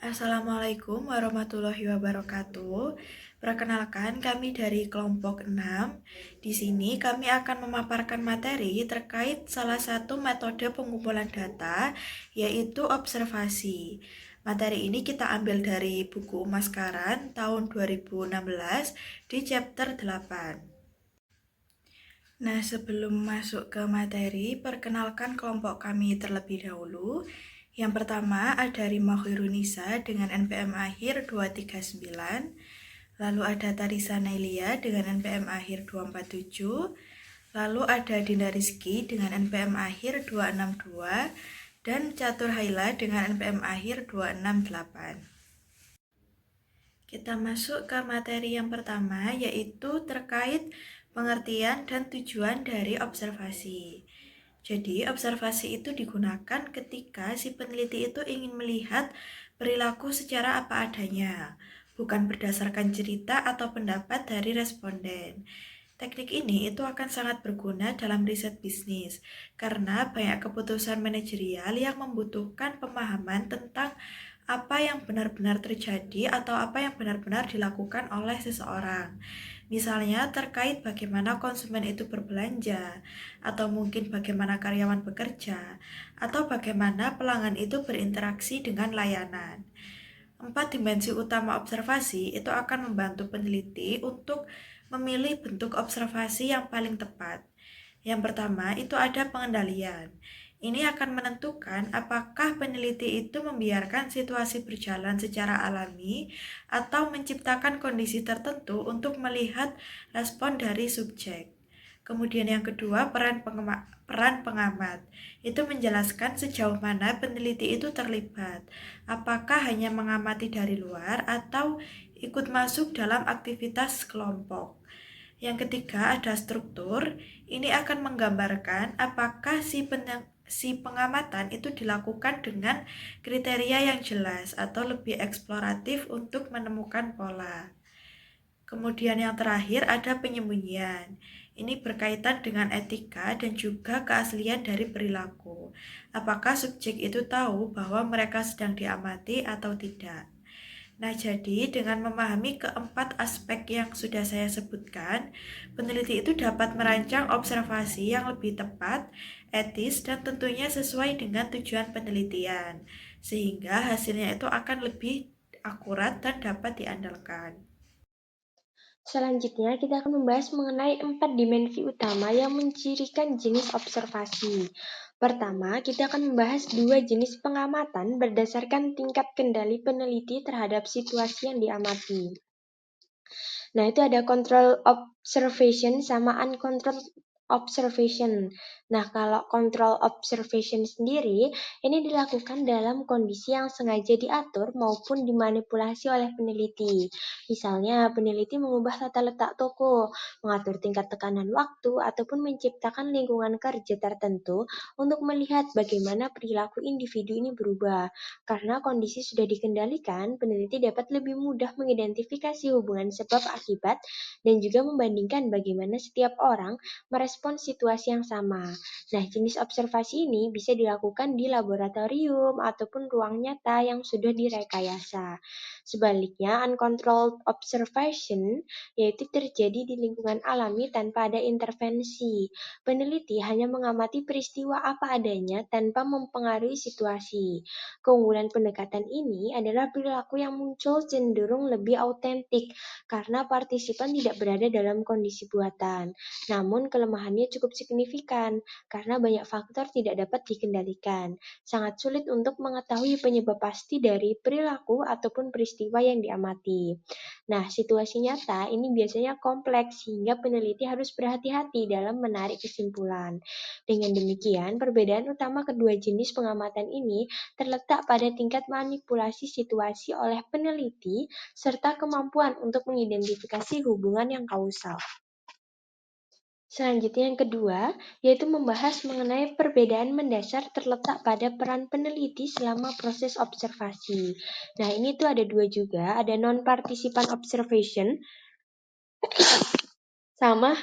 Assalamualaikum warahmatullahi wabarakatuh. Perkenalkan, kami dari kelompok 6. Di sini kami akan memaparkan materi terkait salah satu metode pengumpulan data, yaitu observasi. Materi ini kita ambil dari buku Mas Karan tahun 2016 di chapter 8. Nah, sebelum masuk ke materi, perkenalkan kelompok kami terlebih dahulu. Yang pertama ada Rima Khairunisa dengan NPM akhir 239. Lalu ada Tarisa Nailia dengan NPM akhir 247. Lalu ada Dinda Rizky dengan NPM akhir 262. Dan Catur Haila dengan NPM akhir 268. Kita masuk ke materi yang pertama, yaitu terkait pengertian dan tujuan dari observasi. Jadi, observasi itu digunakan ketika si peneliti itu ingin melihat perilaku secara apa adanya, bukan berdasarkan cerita atau pendapat dari responden. Teknik ini itu akan sangat berguna dalam riset bisnis, karena banyak keputusan manajerial yang membutuhkan pemahaman tentang apa yang benar-benar terjadi atau apa yang benar-benar dilakukan oleh seseorang. Misalnya terkait bagaimana konsumen itu berbelanja, atau mungkin bagaimana karyawan bekerja, atau bagaimana pelanggan itu berinteraksi dengan layanan. 4 dimensi utama observasi itu akan membantu peneliti untuk memilih bentuk observasi yang paling tepat. Yang pertama itu ada pengendalian. Ini akan menentukan apakah peneliti itu membiarkan situasi berjalan secara alami atau menciptakan kondisi tertentu untuk melihat respon dari subjek. Kemudian yang kedua, peran pengamat. Itu menjelaskan sejauh mana peneliti itu terlibat. Apakah hanya mengamati dari luar atau ikut masuk dalam aktivitas kelompok. Yang ketiga ada struktur. Ini akan menggambarkan apakah si pengamatan itu dilakukan dengan kriteria yang jelas atau lebih eksploratif untuk menemukan pola. Kemudian yang terakhir ada penyembunyian. Ini berkaitan dengan etika dan juga keaslian dari perilaku. Apakah subjek itu tahu bahwa mereka sedang diamati atau tidak? Nah, jadi dengan memahami keempat aspek yang sudah saya sebutkan, peneliti itu dapat merancang observasi yang lebih tepat, etis, dan tentunya sesuai dengan tujuan penelitian, sehingga hasilnya itu akan lebih akurat dan dapat diandalkan. Selanjutnya, kita akan membahas mengenai 4 dimensi utama yang mencirikan jenis observasi. Pertama, kita akan membahas 2 jenis pengamatan berdasarkan tingkat kendali peneliti terhadap situasi yang diamati. Nah, itu ada control observation sama uncontrolled observation. Nah, kalau control observation sendiri, ini dilakukan dalam kondisi yang sengaja diatur maupun dimanipulasi oleh peneliti. Misalnya, peneliti mengubah tata letak toko, mengatur tingkat tekanan waktu, ataupun menciptakan lingkungan kerja tertentu untuk melihat bagaimana perilaku individu ini berubah. Karena kondisi sudah dikendalikan, peneliti dapat lebih mudah mengidentifikasi hubungan sebab akibat dan juga membandingkan bagaimana setiap orang merespon situasi yang sama. Nah, jenis observasi ini bisa dilakukan di laboratorium ataupun ruang nyata yang sudah direkayasa. Sebaliknya, uncontrolled observation yaitu terjadi di lingkungan alami tanpa ada intervensi. Peneliti hanya mengamati peristiwa apa adanya tanpa mempengaruhi situasi. Keunggulan pendekatan ini adalah perilaku yang muncul cenderung lebih autentik karena partisipan tidak berada dalam kondisi buatan. Namun kelemahannya cukup signifikan karena banyak faktor tidak dapat dikendalikan. Sangat sulit untuk mengetahui penyebab pasti dari perilaku ataupun peristiwa yang diamati. Nah, situasi nyata ini biasanya kompleks sehingga peneliti harus berhati-hati dalam menarik kesimpulan. Dengan demikian, perbedaan utama kedua jenis pengamatan ini terletak pada tingkat manipulasi situasi oleh peneliti serta kemampuan untuk mengidentifikasi hubungan yang kausal. Selanjutnya yang kedua, yaitu membahas mengenai perbedaan mendasar terletak pada peran peneliti selama proses observasi. Nah, ini tuh ada 2 juga, ada non-participan observation sama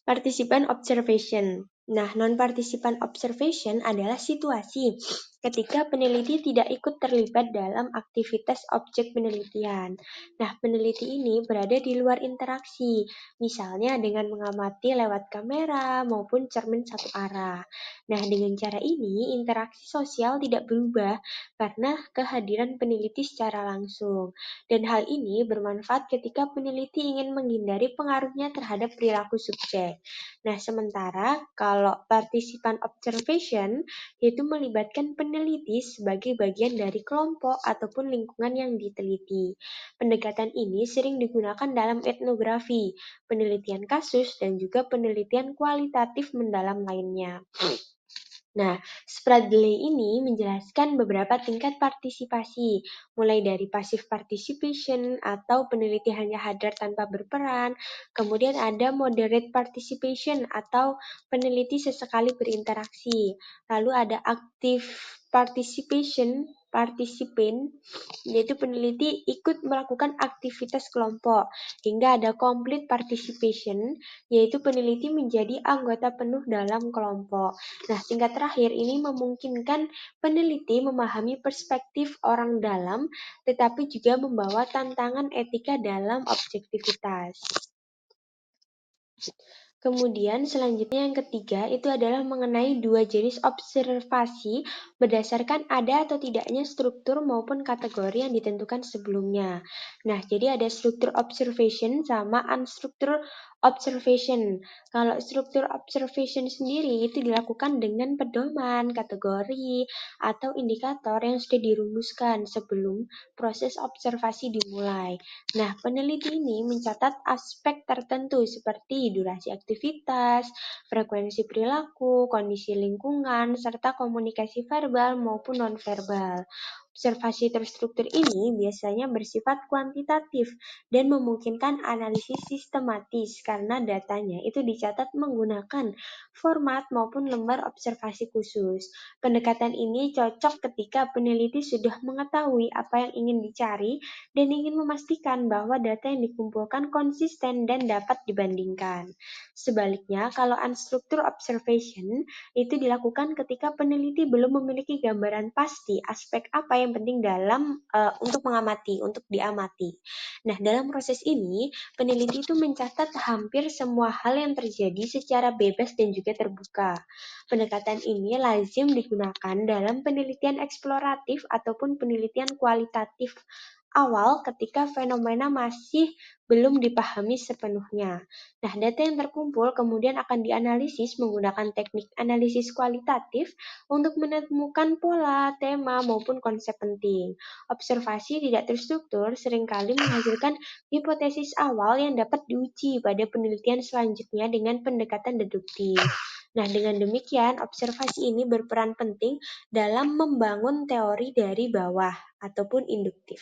participan observation. Nah, non-participan observation adalah situasi ketika peneliti tidak ikut terlibat dalam aktivitas objek penelitian. Nah, peneliti ini berada di luar interaksi, misalnya dengan mengamati lewat kamera maupun cermin satu arah. Nah, dengan cara ini, interaksi sosial tidak berubah karena kehadiran peneliti secara langsung. Dan hal ini bermanfaat ketika peneliti ingin menghindari pengaruhnya terhadap perilaku subjek. Nah, sementara kalau partisipan observation yaitu melibatkan peneliti sebagai bagian dari kelompok ataupun lingkungan yang diteliti. Pendekatan ini sering digunakan dalam etnografi, penelitian kasus, dan juga penelitian kualitatif mendalam lainnya. Nah, Spradley ini menjelaskan beberapa tingkat partisipasi, mulai dari passive participation atau peneliti hanya hadir tanpa berperan, kemudian ada moderate participation atau peneliti sesekali berinteraksi, lalu ada active participation, participant, yaitu peneliti ikut melakukan aktivitas kelompok, hingga ada complete participation, yaitu peneliti menjadi anggota penuh dalam kelompok. Nah, tingkat terakhir ini memungkinkan peneliti memahami perspektif orang dalam, tetapi juga membawa tantangan etika dalam objektivitas. Kemudian selanjutnya yang ketiga itu adalah mengenai dua jenis observasi berdasarkan ada atau tidaknya struktur maupun kategori yang ditentukan sebelumnya. Nah, jadi ada struktur observation sama unstructured observation. Kalau struktur observation sendiri itu dilakukan dengan pedoman, kategori, atau indikator yang sudah dirumuskan sebelum proses observasi dimulai. Nah, peneliti ini mencatat aspek tertentu seperti durasi aktivitas, frekuensi perilaku, kondisi lingkungan, serta komunikasi verbal maupun nonverbal. Observasi terstruktur ini biasanya bersifat kuantitatif dan memungkinkan analisis sistematis karena datanya itu dicatat menggunakan format maupun lembar observasi khusus. Pendekatan ini cocok ketika peneliti sudah mengetahui apa yang ingin dicari dan ingin memastikan bahwa data yang dikumpulkan konsisten dan dapat dibandingkan. Sebaliknya, kalau unstructured observation itu dilakukan ketika peneliti belum memiliki gambaran pasti aspek apa yang penting dalam untuk mengamati, untuk diamati. Nah, dalam proses ini, peneliti itu mencatat hampir semua hal yang terjadi secara bebas dan juga terbuka. Pendekatan ini lazim digunakan dalam penelitian eksploratif ataupun penelitian kualitatif awal ketika fenomena masih belum dipahami sepenuhnya. Nah, data yang terkumpul kemudian akan dianalisis menggunakan teknik analisis kualitatif untuk menemukan pola, tema, maupun konsep penting. Observasi tidak terstruktur seringkali menghasilkan hipotesis awal yang dapat diuji pada penelitian selanjutnya dengan pendekatan deduktif. Nah, dengan demikian, observasi ini berperan penting dalam membangun teori dari bawah ataupun induktif.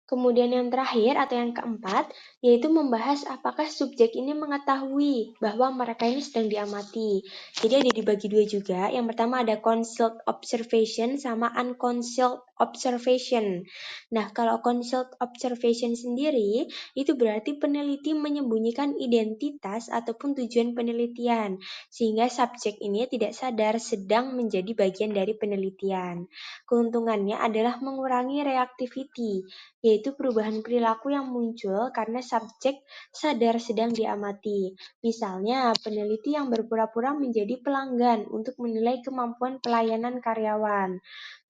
Kemudian yang terakhir atau yang keempat, yaitu membahas apakah subjek ini mengetahui bahwa mereka ini sedang diamati. Jadi ada dibagi dua juga. Yang pertama ada concealed observation sama unconcealed observation. Nah, kalau concealed observation sendiri, itu berarti peneliti menyembunyikan identitas ataupun tujuan penelitian, sehingga subjek ini tidak sadar sedang menjadi bagian dari penelitian. Keuntungannya adalah mengurangi reactivity, yaitu perubahan perilaku yang muncul karena subjek sadar sedang diamati. Misalnya, peneliti yang berpura-pura menjadi pelanggan untuk menilai kemampuan pelayanan karyawan.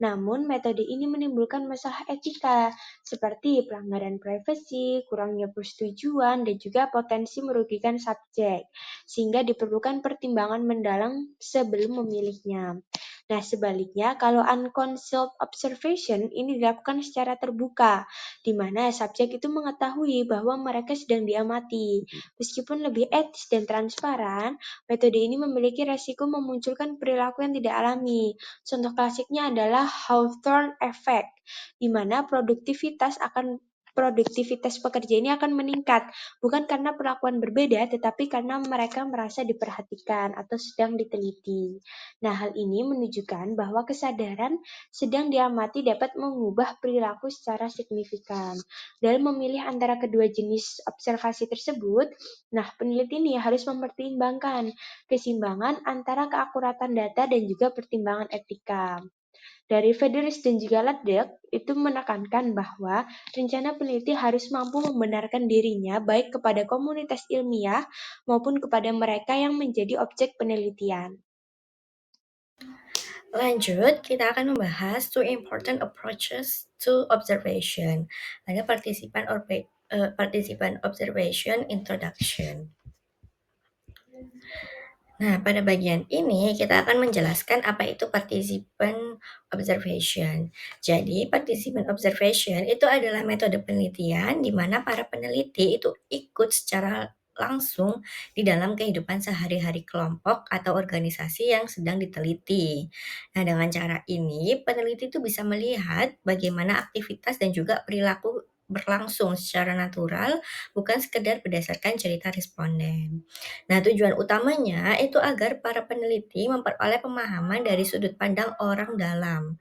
Namun, metode ini menimbulkan masalah etika, seperti pelanggaran privasi, kurangnya persetujuan, dan juga potensi merugikan subjek, sehingga diperlukan pertimbangan mendalam sebelum memilihnya. Nah, sebaliknya, kalau unconcealed observation ini dilakukan secara terbuka, di mana subjek itu mengetahui bahwa mereka sedang diamati. Meskipun lebih etis dan transparan, metode ini memiliki resiko memunculkan perilaku yang tidak alami. Contoh klasiknya adalah Hawthorne Effect, di mana produktivitas akan produktivitas pekerja ini akan meningkat, bukan karena perlakuan berbeda, tetapi karena mereka merasa diperhatikan atau sedang diteliti. Nah, hal ini menunjukkan bahwa kesadaran sedang diamati dapat mengubah perilaku secara signifikan. Dalam memilih antara kedua jenis observasi tersebut, nah peneliti ini harus mempertimbangkan keseimbangan antara keakuratan data dan juga pertimbangan etika. Dari Federis dan juga Ledek itu menekankan bahwa rencana peneliti harus mampu membenarkan dirinya baik kepada komunitas ilmiah maupun kepada mereka yang menjadi objek penelitian. Lanjut, kita akan membahas two important approaches to observation. Ada participant observation introduction. Nah, pada bagian ini kita akan menjelaskan apa itu participant observation. Jadi, participant observation itu adalah metode penelitian di mana para peneliti itu ikut secara langsung di dalam kehidupan sehari-hari kelompok atau organisasi yang sedang diteliti. Nah, dengan cara ini, peneliti itu bisa melihat bagaimana aktivitas dan juga perilaku berlangsung secara natural, bukan sekedar berdasarkan cerita responden. Nah, tujuan utamanya itu agar para peneliti memperoleh pemahaman dari sudut pandang orang dalam.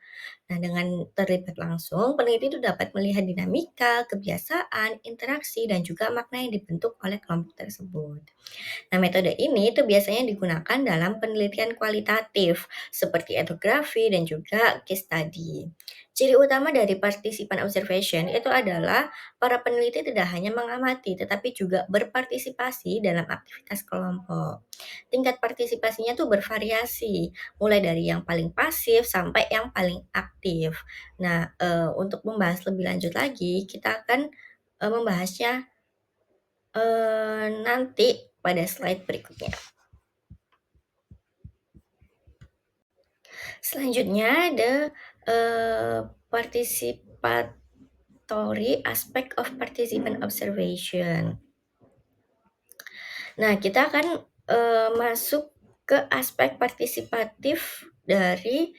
Nah, dengan terlibat langsung, peneliti itu dapat melihat dinamika, kebiasaan, interaksi, dan juga makna yang dibentuk oleh kelompok tersebut. Nah, metode ini itu biasanya digunakan dalam penelitian kualitatif seperti etnografi dan juga case study. Ciri utama dari partisipan observation itu adalah para peneliti tidak hanya mengamati tetapi juga berpartisipasi dalam aktivitas kelompok. Tingkat partisipasinya tuh bervariasi, mulai dari yang paling pasif sampai yang paling aktif. Nah, untuk membahas lebih lanjut lagi, kita akan membahasnya nanti pada slide berikutnya. Selanjutnya ada participatory aspect of participant observation. Nah, kita akan masuk ke aspek partisipatif dari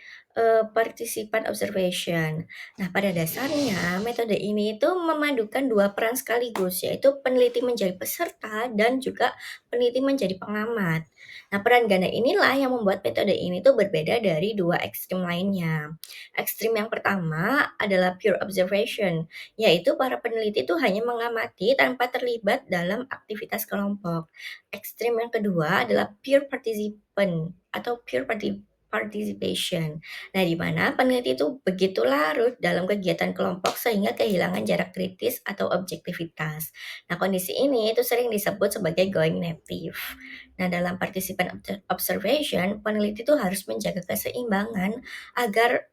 participant observation. Nah, pada dasarnya metode ini itu memadukan dua peran sekaligus, yaitu peneliti menjadi peserta dan juga peneliti menjadi pengamat. Nah, peran ganda inilah yang membuat metode ini tuh berbeda dari dua ekstrim lainnya. Ekstrim yang pertama adalah pure observation, yaitu para peneliti itu hanya mengamati tanpa terlibat dalam aktivitas kelompok. Ekstrim yang kedua adalah peer participant atau participation. Nah, di mana peneliti itu begitu larut dalam kegiatan kelompok sehingga kehilangan jarak kritis atau objektivitas. Nah, kondisi ini itu sering disebut sebagai going native. Nah, dalam participant observation, peneliti itu harus menjaga keseimbangan agar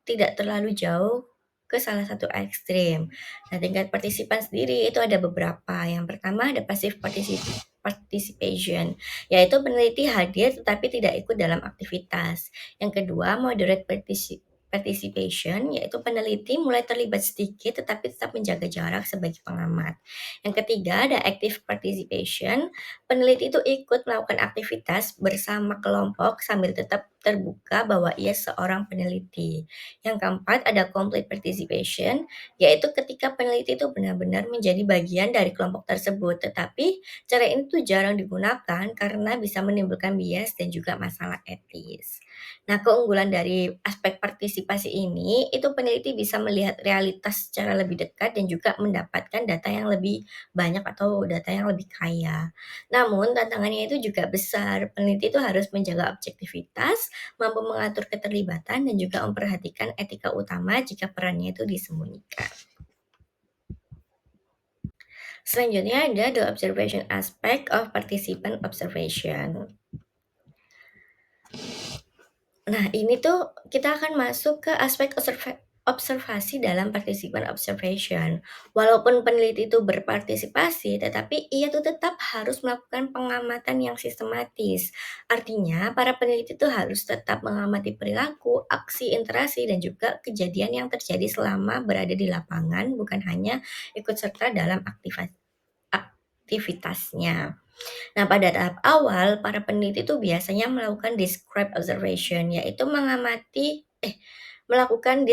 tidak terlalu jauh ke salah satu ekstrim. Nah, tingkat partisipan sendiri itu ada beberapa. Yang pertama ada passive participation, yaitu peneliti hadir tetapi tidak ikut dalam aktivitas. Yang kedua, moderate participation, yaitu peneliti mulai terlibat sedikit tetapi tetap menjaga jarak sebagai pengamat. Yang ketiga, ada active participation, peneliti itu ikut melakukan aktivitas bersama kelompok sambil tetap terbuka bahwa ia seorang peneliti. Yang keempat, ada complete participation, yaitu ketika peneliti itu benar-benar menjadi bagian dari kelompok tersebut, tetapi cara ini tuh jarang digunakan karena bisa menimbulkan bias dan juga masalah etis. Nah, keunggulan dari aspek partisipasi ini, itu peneliti bisa melihat realitas secara lebih dekat dan juga mendapatkan data yang lebih banyak atau data yang lebih kaya. Namun, tantangannya itu juga besar. Peneliti itu harus menjaga objektivitas, mampu mengatur keterlibatan, dan juga memperhatikan etika utama jika perannya itu disembunyikan. Selanjutnya ada the observation aspect of participant observation. Nah, ini tuh kita akan masuk ke aspek observasi dalam participant observation. Walaupun peneliti itu berpartisipasi, tetapi ia tuh tetap harus melakukan pengamatan yang sistematis. Artinya, para peneliti itu harus tetap mengamati perilaku, aksi, interaksi, dan juga kejadian yang terjadi selama berada di lapangan, bukan hanya ikut serta dalam aktivitasnya. Nah, pada tahap awal, para peneliti itu biasanya melakukan descriptive observation, yaitu melakukan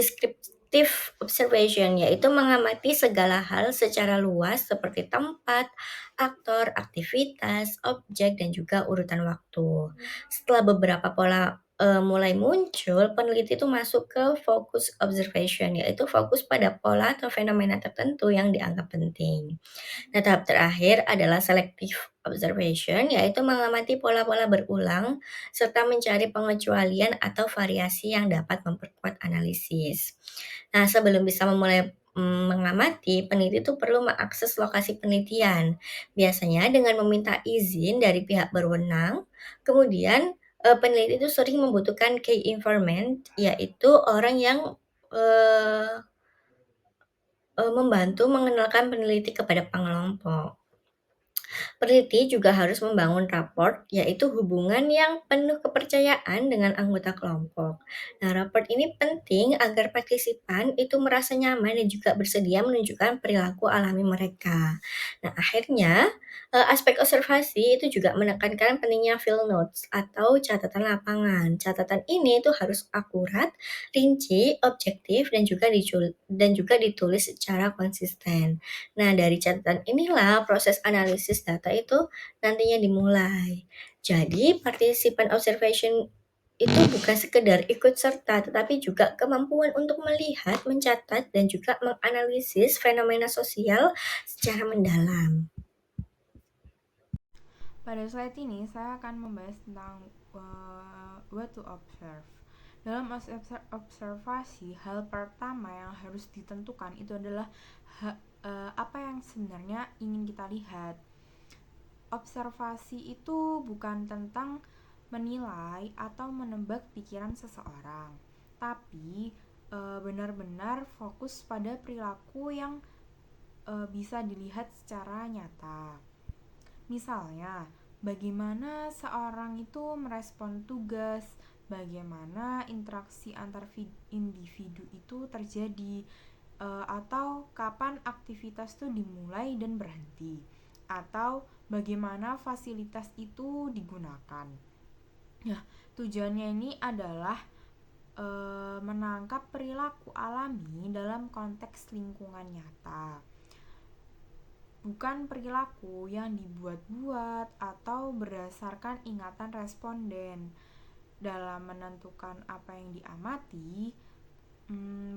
observation, yaitu mengamati segala hal secara luas seperti tempat, aktor, aktivitas, objek, dan juga urutan waktu. Setelah beberapa pola mulai muncul, peneliti itu masuk ke focus observation, yaitu fokus pada pola atau fenomena tertentu yang dianggap penting. Nah, tahap terakhir adalah selective observation, yaitu mengamati pola-pola berulang serta mencari pengecualian atau variasi yang dapat memperkuat analisis. Nah, sebelum bisa memulai mengamati, peneliti itu perlu mengakses lokasi penelitian, biasanya dengan meminta izin dari pihak berwenang. Kemudian, peneliti itu sering membutuhkan key informant, yaitu orang yang eee membantu mengenalkan peneliti kepada pengelompok. Peneliti juga harus membangun raport, yaitu hubungan yang penuh kepercayaan dengan anggota kelompok. Nah, raport ini penting agar partisipan itu merasa nyaman dan juga bersedia menunjukkan perilaku alami mereka. Nah, akhirnya aspek observasi itu juga menekankan pentingnya field notes atau catatan lapangan. Catatan ini itu harus akurat, rinci, objektif, dan juga ditulis secara konsisten. Nah, dari catatan inilah proses analisis data itu nantinya dimulai. Jadi, partisipan observation itu bukan sekedar ikut serta, tetapi juga kemampuan untuk melihat, mencatat, dan juga menganalisis fenomena sosial secara mendalam. Pada slide ini saya akan membahas tentang what to observe. Dalam observasi, hal pertama yang harus ditentukan itu adalah apa yang sebenarnya ingin kita lihat. Observasi itu bukan tentang menilai atau menebak pikiran seseorang, tapi benar-benar fokus pada perilaku yang bisa dilihat secara nyata. Misalnya, bagaimana seorang itu merespon tugas, bagaimana interaksi antar individu itu terjadi, atau kapan aktivitas itu dimulai dan berhenti, atau bagaimana fasilitas itu digunakan. Nah, tujuannya ini adalah menangkap perilaku alami dalam konteks lingkungan nyata, bukan perilaku yang dibuat-buat atau berdasarkan ingatan responden. Dalam menentukan apa yang diamati,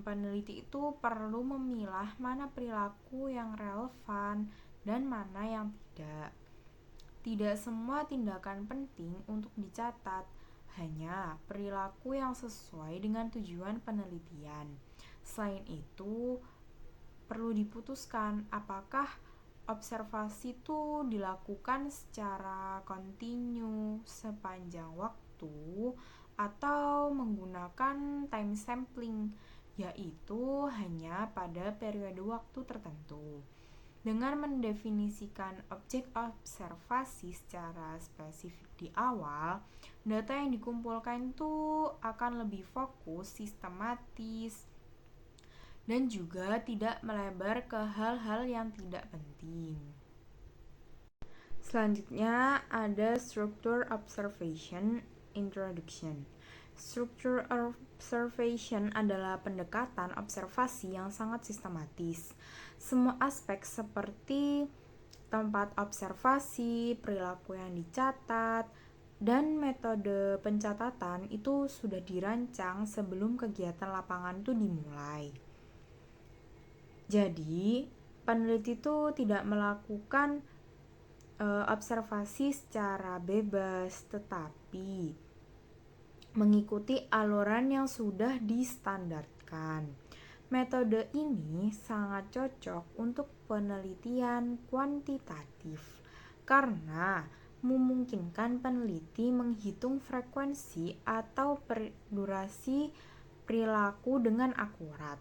peneliti itu perlu memilah mana perilaku yang relevan dan mana yang tidak. Tidak semua tindakan penting untuk dicatat, hanya perilaku yang sesuai dengan tujuan penelitian. Selain itu, perlu diputuskan apakah observasi itu dilakukan secara kontinu sepanjang waktu atau menggunakan time sampling, yaitu hanya pada periode waktu tertentu. Dengan mendefinisikan objek observasi secara spesifik di awal, data yang dikumpulkan itu akan lebih fokus, sistematis, dan juga tidak melebar ke hal-hal yang tidak penting. Selanjutnya ada structure observation introduction. Structure observation adalah pendekatan observasi yang sangat sistematis. Semua aspek seperti tempat observasi, perilaku yang dicatat, dan metode pencatatan itu sudah dirancang sebelum kegiatan lapangan itu dimulai. Jadi, peneliti itu tidak melakukan observasi secara bebas, tetapi mengikuti aluran yang sudah distandarkan. Metode ini sangat cocok untuk penelitian kuantitatif karena memungkinkan peneliti menghitung frekuensi atau durasi perilaku dengan akurat.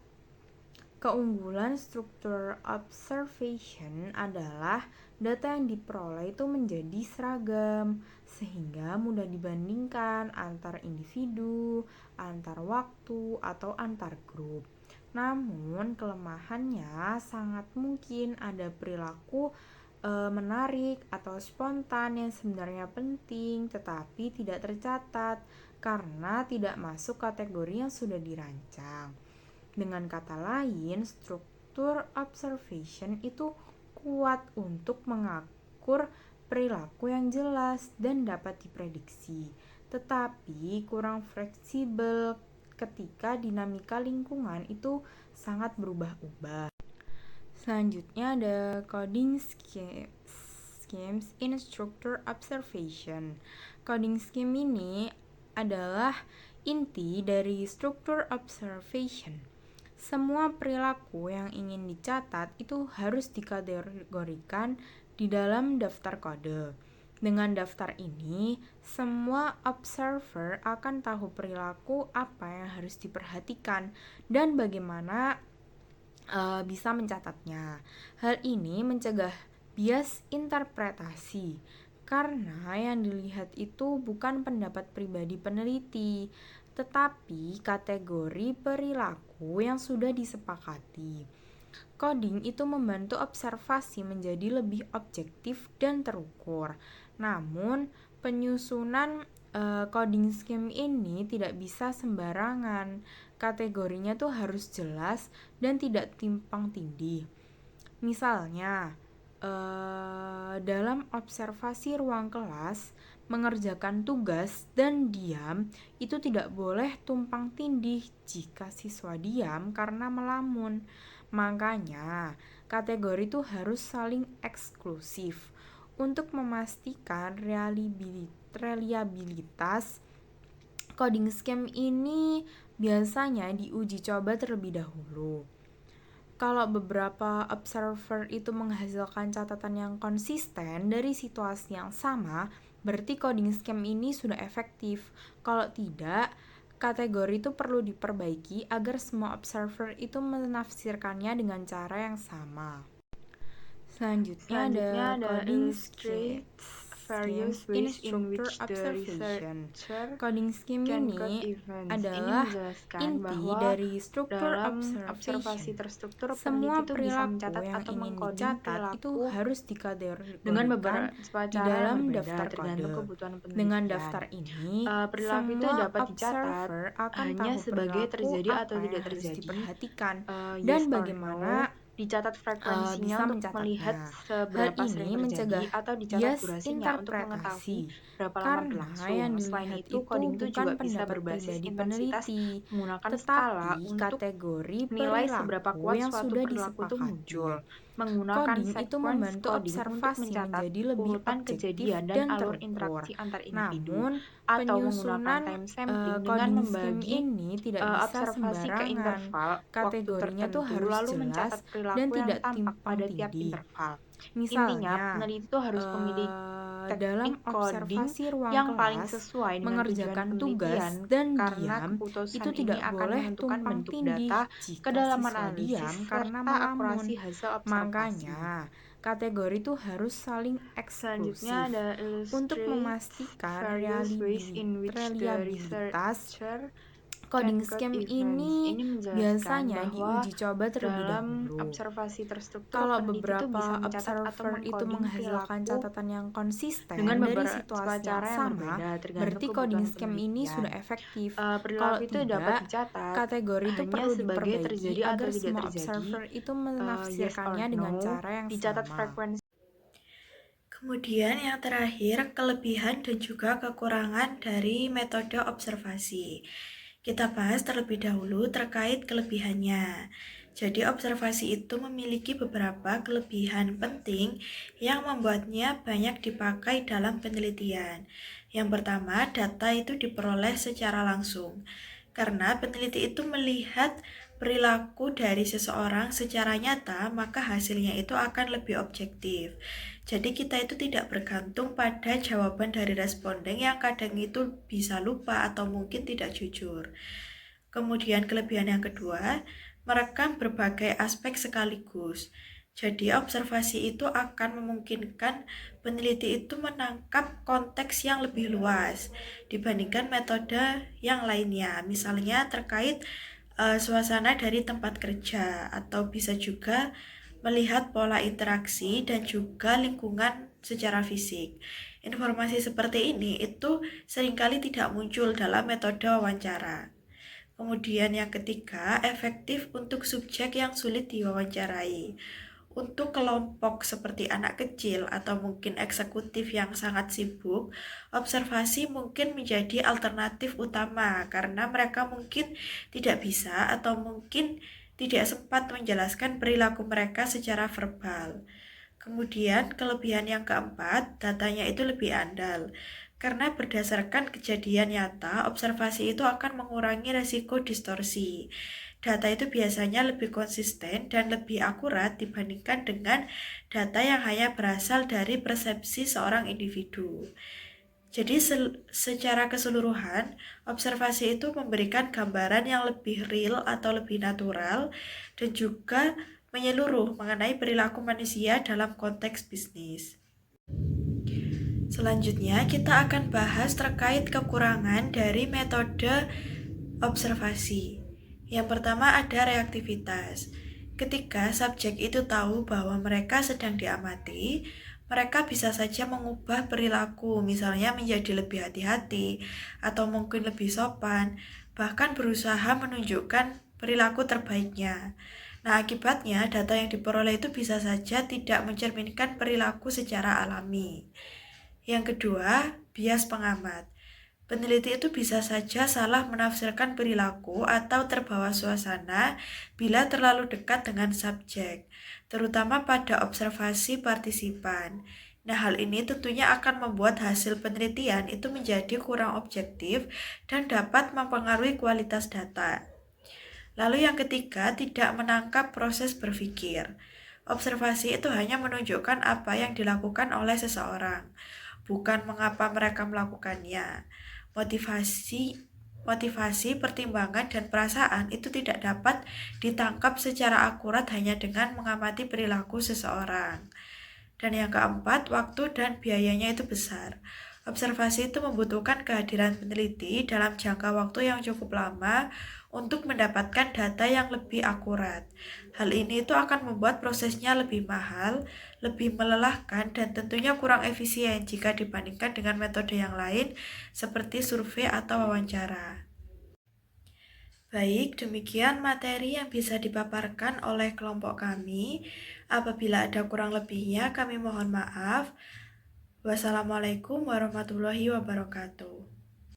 Keunggulan struktur observation adalah data yang diperoleh itu menjadi seragam, sehingga mudah dibandingkan antar individu, antar waktu, atau antar grup. Namun, kelemahannya sangat mungkin ada perilaku menarik atau spontan yang sebenarnya penting tetapi tidak tercatat karena tidak masuk kategori yang sudah dirancang. Dengan kata lain, struktur observation itu kuat untuk mengatur perilaku yang jelas dan dapat diprediksi, tetapi kurang fleksibel ketika dinamika lingkungan itu sangat berubah-ubah. Selanjutnya ada coding schemes in structure observation. Coding scheme ini adalah inti dari struktur observation. Semua perilaku yang ingin dicatat itu harus dikategorikan di dalam daftar kode. Dengan daftar ini, semua observer akan tahu perilaku apa yang harus diperhatikan dan bagaimana bisa mencatatnya. Hal ini mencegah bias interpretasi karena yang dilihat itu bukan pendapat pribadi peneliti, tetapi kategori perilaku yang sudah disepakati. Coding itu membantu observasi menjadi lebih objektif dan terukur. Namun, penyusunan coding scheme ini tidak bisa sembarangan. Kategorinya tuh harus jelas dan tidak timpang tindih. Misalnya, dalam observasi ruang kelas, mengerjakan tugas dan diam itu tidak boleh tumpang tindih jika siswa diam karena melamun. Makanya, kategori itu harus saling eksklusif. Untuk memastikan reliabilitas, coding scheme ini biasanya diuji coba terlebih dahulu. Kalau beberapa observer itu menghasilkan catatan yang konsisten dari situasi yang sama, berarti coding scheme ini sudah efektif. Kalau tidak, kategori itu perlu diperbaiki agar semua observer itu menafsirkannya dengan cara yang sama. Selanjutnya ada coding schemes various ways in which the researcher coding scheme ini adalah inti dari struktur observation. Semua perilaku yang ingin dicatat itu harus dikategorikan di dalam daftar kode. Dengan daftar ini, semua observer akan tahu perilaku apa yang harus diperhatikan dan bagaimana dicatat frekuensinya bisa untuk melihat seberapa Hal sering ini mencegah terjadi atau dicatat bias durasinya untuk mengetahui interpretasi berapa lama karena berlangsung. yang Selain dilihat itu, coding itu juga bukan bisa pendapat berbasis pribadi intensitas peneliti, menggunakan skala tetapi untuk kategori nilai seberapa perilaku kuat yang suatu sudah perilaku itu disepakati. muncul. Menggunakan Coding itu sequence membantu coding untuk observasi mencatat menjadi lebih urutan objektif kejadian dan dan alur terukur. interaksi antar individu, Namun, atau menggunakan penyusunan time sampling dengan coding scheme membagi ini tidak bisa observasi ke sembarangan. interval waktu Kategorinya tuh tertentu harus lalu jelas mencatat dan perilaku yang tidak tampak timpang pada tiap tindih. interval. Intinya, Misalnya, peneliti itu harus memilih dalam teknik coding observasi ruang yang paling kelas, sesuai dengan tujuan mengerjakan tugas penelitian, dan karena diam keputusan itu ini tidak akan boleh menentukan tumpang bentuk tindih data, jika kedalaman siswa analisis, diam karena serta melamun. akurasi hasil observasi. Makanya, kategori itu harus saling Selanjutnya eksklusif ada untuk illustrate memastikan various ways in which the reliabilitas. researcher Coding can scheme code events. ini menjelaskan biasanya bahwa diuji coba terlebih dalam dahulu. observasi terstruktur, Kalau peneliti itu beberapa bisa mencatat atau observer itu mengcoding menghasilkan perilaku catatan yang konsisten dengan dari beberapa situasi yang cara yang sama, berbeda tergantung berarti coding kebutuhan scheme ini penelitian. sudah efektif. Perilaku Kalau itu dapat tidak, dicatat kategori itu hanya perlu sebagai diperbaiki terjadi atau agar tidak semua terjadi, observer itu yes menafsirkannya or dengan no, cara yang dicatat sama. frekuensi. Kemudian yang terakhir, kelebihan dan juga kekurangan dari metode observasi. Kita bahas terlebih dahulu terkait kelebihannya. Jadi observasi itu memiliki beberapa kelebihan penting yang membuatnya banyak dipakai dalam penelitian. Yang pertama, data itu diperoleh secara langsung. Karena peneliti itu melihat perilaku dari seseorang secara nyata, maka hasilnya itu akan lebih objektif. Jadi kita itu tidak bergantung pada jawaban dari responden yang kadang itu bisa lupa atau mungkin tidak jujur. Kemudian kelebihan yang kedua, merekam berbagai aspek sekaligus. Jadi observasi itu akan memungkinkan peneliti itu menangkap konteks yang lebih luas dibandingkan metode yang lainnya. Misalnya terkait suasana dari tempat kerja, atau bisa juga melihat pola interaksi dan juga lingkungan secara fisik. Informasi seperti ini itu seringkali tidak muncul dalam metode wawancara. Kemudian yang ketiga, efektif untuk subjek yang sulit diwawancarai. Untuk kelompok seperti anak kecil atau mungkin eksekutif yang sangat sibuk, observasi mungkin menjadi alternatif utama karena mereka mungkin tidak bisa atau mungkin tidak sempat menjelaskan perilaku mereka secara verbal. Kemudian kelebihan yang keempat, datanya itu lebih andal. Karena berdasarkan kejadian nyata, observasi itu akan mengurangi resiko distorsi. Data itu biasanya lebih konsisten dan lebih akurat dibandingkan dengan data yang hanya berasal dari persepsi seorang individu. Jadi secara keseluruhan, observasi itu memberikan gambaran yang lebih real atau lebih natural dan juga menyeluruh mengenai perilaku manusia dalam konteks bisnis. Selanjutnya, kita akan bahas terkait kekurangan dari metode observasi. Yang pertama ada reaktivitas. Ketika subjek itu tahu bahwa mereka sedang diamati, mereka bisa saja mengubah perilaku, misalnya menjadi lebih hati-hati atau mungkin lebih sopan, bahkan berusaha menunjukkan perilaku terbaiknya. Nah, akibatnya data yang diperoleh itu bisa saja tidak mencerminkan perilaku secara alami. Yang kedua, bias pengamat. Peneliti itu bisa saja salah menafsirkan perilaku atau terbawa suasana bila terlalu dekat dengan subjek, terutama pada observasi partisipan. Nah, hal ini tentunya akan membuat hasil penelitian itu menjadi kurang objektif dan dapat mempengaruhi kualitas data. Lalu yang ketiga, tidak menangkap proses berpikir. Observasi itu hanya menunjukkan apa yang dilakukan oleh seseorang, bukan mengapa mereka melakukannya. Motivasi, pertimbangan, dan perasaan itu tidak dapat ditangkap secara akurat hanya dengan mengamati perilaku seseorang. Dan yang keempat, waktu dan biayanya itu besar. Observasi itu membutuhkan kehadiran peneliti dalam jangka waktu yang cukup lama untuk mendapatkan data yang lebih akurat. Hal ini itu akan membuat prosesnya lebih mahal, lebih melelahkan, dan tentunya kurang efisien jika dibandingkan dengan metode yang lain seperti survei atau wawancara. Baik, demikian materi yang bisa dipaparkan oleh kelompok kami. Apabila ada kurang lebihnya, kami mohon maaf. Wassalamualaikum warahmatullahi wabarakatuh.